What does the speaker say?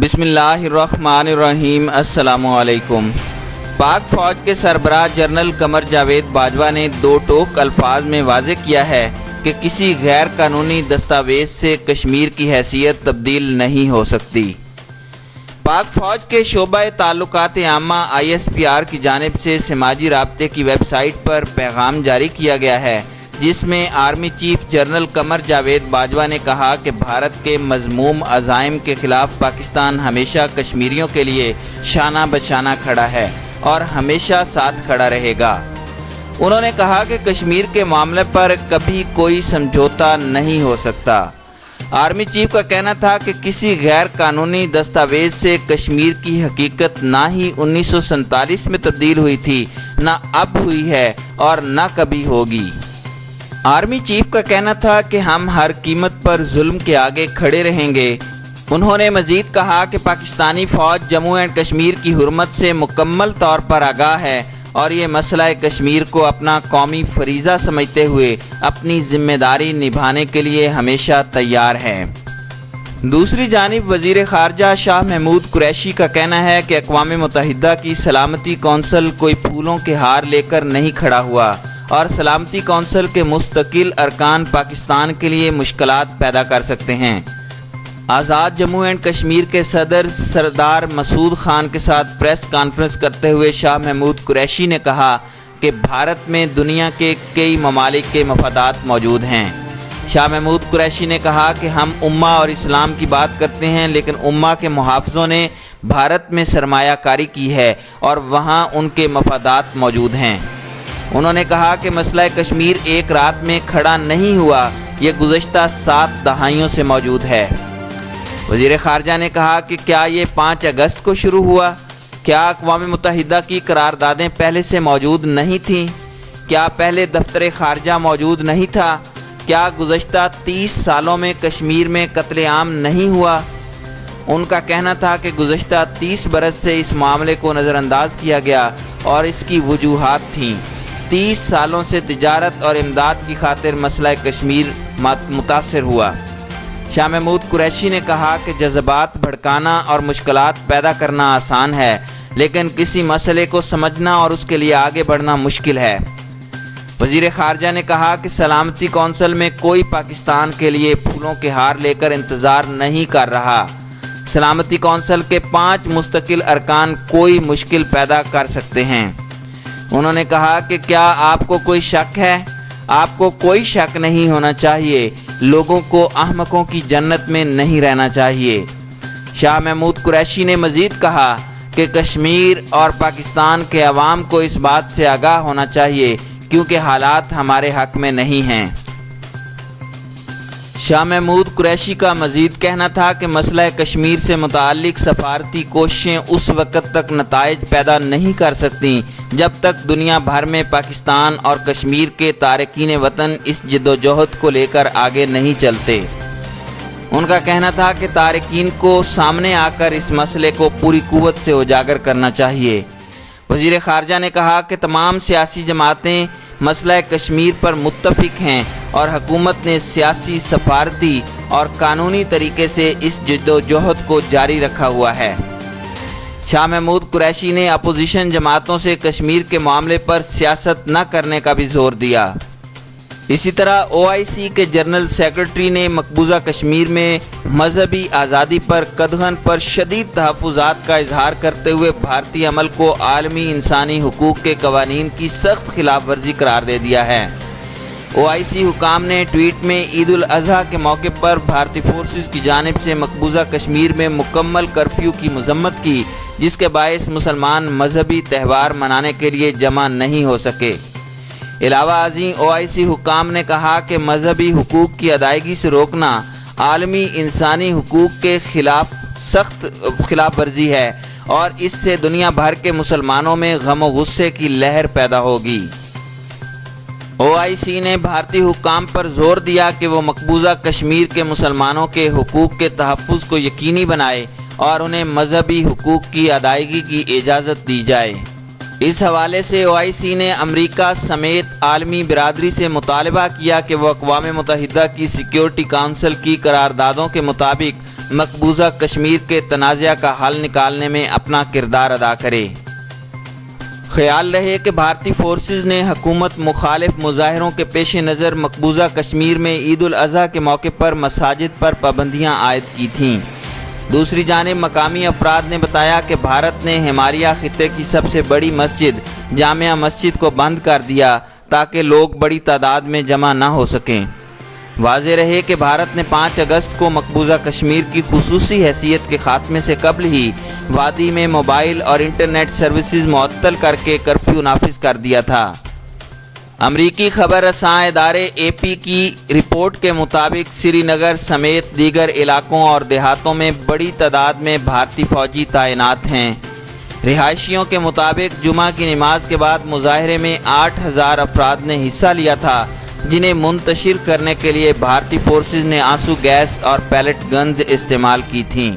بسم اللہ الرحمن الرحیم۔ السلام علیکم۔ پاک فوج کے سربراہ جنرل قمر جاوید باجوہ نے دو ٹوک الفاظ میں واضح کیا ہے کہ کسی غیر قانونی دستاویز سے کشمیر کی حیثیت تبدیل نہیں ہو سکتی۔ پاک فوج کے شعبہ تعلقات عامہ ISPR کی جانب سے سماجی رابطے کی ویب سائٹ پر پیغام جاری کیا گیا ہے، جس میں army chief general Qamar Javed Bajwa نے کہا کہ بھارت کے مذموم عزائم کے خلاف پاکستان ہمیشہ کشمیریوں کے لیے شانہ بشانہ کھڑا ہے اور ہمیشہ ساتھ کھڑا رہے گا۔ انہوں نے کہا کہ کشمیر کے معاملے پر کبھی کوئی سمجھوتا نہیں ہو سکتا۔ آرمی چیف کا کہنا تھا کہ کسی غیر قانونی دستاویز سے کشمیر کی حقیقت نہ ہی 1947 میں تبدیل ہوئی تھی، نہ اب ہوئی ہے اور نہ کبھی ہوگی۔ آرمی چیف کا کہنا تھا کہ ہم ہر قیمت پر ظلم کے آگے کھڑے رہیں گے۔ انہوں نے مزید کہا کہ پاکستانی فوج جموں اینڈ کشمیر کی حرمت سے مکمل طور پر آگاہ ہے اور یہ مسئلہ کشمیر کو اپنا قومی فریضہ سمجھتے ہوئے اپنی ذمہ داری نبھانے کے لیے ہمیشہ تیار ہے۔ دوسری جانب وزیر خارجہ شاہ محمود قریشی کا کہنا ہے کہ اقوام متحدہ کی سلامتی کونسل کوئی پھولوں کے ہار لے کر نہیں کھڑا ہوا اور سلامتی کونسل کے مستقل ارکان پاکستان کے لیے مشکلات پیدا کر سکتے ہیں۔ آزاد جموں اینڈ کشمیر کے صدر سردار مسعود خان کے ساتھ پریس کانفرنس کرتے ہوئے شاہ محمود قریشی نے کہا کہ بھارت میں دنیا کے کئی ممالک کے مفادات موجود ہیں۔ شاہ محمود قریشی نے کہا کہ ہم امہ اور اسلام کی بات کرتے ہیں، لیکن امہ کے محافظوں نے بھارت میں سرمایہ کاری کی ہے اور وہاں ان کے مفادات موجود ہیں۔ انہوں نے کہا کہ مسئلہ کشمیر ایک رات میں کھڑا نہیں ہوا، یہ گزشتہ 7 دہائیوں سے موجود ہے۔ وزیر خارجہ نے کہا کہ کیا یہ 5 اگست کو شروع ہوا؟ کیا اقوام متحدہ کی قراردادیں پہلے سے موجود نہیں تھیں؟ کیا پہلے دفتر خارجہ موجود نہیں تھا؟ کیا گزشتہ 30 سالوں میں کشمیر میں قتل عام نہیں ہوا؟ ان کا کہنا تھا کہ گزشتہ 30 برس سے اس معاملے کو نظر انداز کیا گیا اور اس کی وجوہات تھیں۔ 30 سالوں سے تجارت اور امداد کی خاطر مسئلہ کشمیر متاثر ہوا۔ شاہ محمود قریشی نے کہا کہ جذبات بھڑکانا اور مشکلات پیدا کرنا آسان ہے، لیکن کسی مسئلے کو سمجھنا اور اس کے لیے آگے بڑھنا مشکل ہے۔ وزیر خارجہ نے کہا کہ سلامتی کونسل میں کوئی پاکستان کے لیے پھولوں کے ہار لے کر انتظار نہیں کر رہا۔ سلامتی کونسل کے 5 مستقل ارکان کوئی مشکل پیدا کر سکتے ہیں۔ انہوں نے کہا کہ کیا آپ کو کوئی شک ہے؟ آپ کو کوئی شک نہیں ہونا چاہیے، لوگوں کو احمقوں کی جنت میں نہیں رہنا چاہیے۔ شاہ محمود قریشی نے مزید کہا کہ کشمیر اور پاکستان کے عوام کو اس بات سے آگاہ ہونا چاہیے کیونکہ حالات ہمارے حق میں نہیں ہیں۔ شاہ محمود قریشی کا مزید کہنا تھا کہ مسئلہ کشمیر سے متعلق سفارتی کوششیں اس وقت تک نتائج پیدا نہیں کر سکتیں جب تک دنیا بھر میں پاکستان اور کشمیر کے تارکین وطن اس جدوجہد کو لے کر آگے نہیں چلتے۔ ان کا کہنا تھا کہ تارکین کو سامنے آ کر اس مسئلے کو پوری قوت سے اجاگر کرنا چاہیے۔ وزیر خارجہ نے کہا کہ تمام سیاسی جماعتیں مسئلہ کشمیر پر متفق ہیں اور حکومت نے سیاسی، سفارتی اور قانونی طریقے سے اس جدوجہد کو جاری رکھا ہوا ہے۔ شاہ محمود قریشی نے اپوزیشن جماعتوں سے کشمیر کے معاملے پر سیاست نہ کرنے کا بھی زور دیا۔ اسی طرح OIC کے جنرل سیکرٹری نے مقبوضہ کشمیر میں مذہبی آزادی پر قدغن پر شدید تحفظات کا اظہار کرتے ہوئے بھارتی عمل کو عالمی انسانی حقوق کے قوانین کی سخت خلاف ورزی قرار دے دیا ہے۔ OIC حکام نے ٹویٹ میں عید الاضحیٰ کے موقع پر بھارتی فورسز کی جانب سے مقبوضہ کشمیر میں مکمل کرفیو کی مذمت کی، جس کے باعث مسلمان مذہبی تہوار منانے کے لیے جمع نہیں ہو سکے۔ علاوہ ازیں OIC حکام نے کہا کہ مذہبی حقوق کی ادائیگی سے روکنا عالمی انسانی حقوق کے خلاف سخت خلاف ورزی ہے اور اس سے دنیا بھر کے مسلمانوں میں غم و غصے کی لہر پیدا ہوگی۔ OIC نے بھارتی حکام پر زور دیا کہ وہ مقبوضہ کشمیر کے مسلمانوں کے حقوق کے تحفظ کو یقینی بنائے اور انہیں مذہبی حقوق کی ادائیگی کی اجازت دی جائے۔ اس حوالے سے OIC نے امریکہ سمیت عالمی برادری سے مطالبہ کیا کہ وہ اقوام متحدہ کی سیکیورٹی کونسل کی قراردادوں کے مطابق مقبوضہ کشمیر کے تنازع کا حل نکالنے میں اپنا کردار ادا کرے۔ خیال رہے کہ بھارتی فورسز نے حکومت مخالف مظاہروں کے پیش نظر مقبوضہ کشمیر میں عید الاضحیٰ کے موقع پر مساجد پر پابندیاں عائد کی تھیں۔ دوسری جانب مقامی افراد نے بتایا کہ بھارت نے ہمالیہ خطے کی سب سے بڑی مسجد جامع مسجد کو بند کر دیا تاکہ لوگ بڑی تعداد میں جمع نہ ہو سکیں۔ واضح رہے کہ بھارت نے 5 اگست کو مقبوضہ کشمیر کی خصوصی حیثیت کے خاتمے سے قبل ہی وادی میں موبائل اور انٹرنیٹ سروسز معطل کر کے کرفیو نافذ کر دیا تھا۔ امریکی خبر رساں ادارے اے پی کی رپورٹ کے مطابق سری نگر سمیت دیگر علاقوں اور دیہاتوں میں بڑی تعداد میں بھارتی فوجی تعینات ہیں۔ رہائشیوں کے مطابق جمعہ کی نماز کے بعد مظاہرے میں 8000 افراد نے حصہ لیا تھا، جنہیں منتشر کرنے کے لیے بھارتی فورسز نے آنسو گیس اور پیلٹ گنز استعمال کی تھیں۔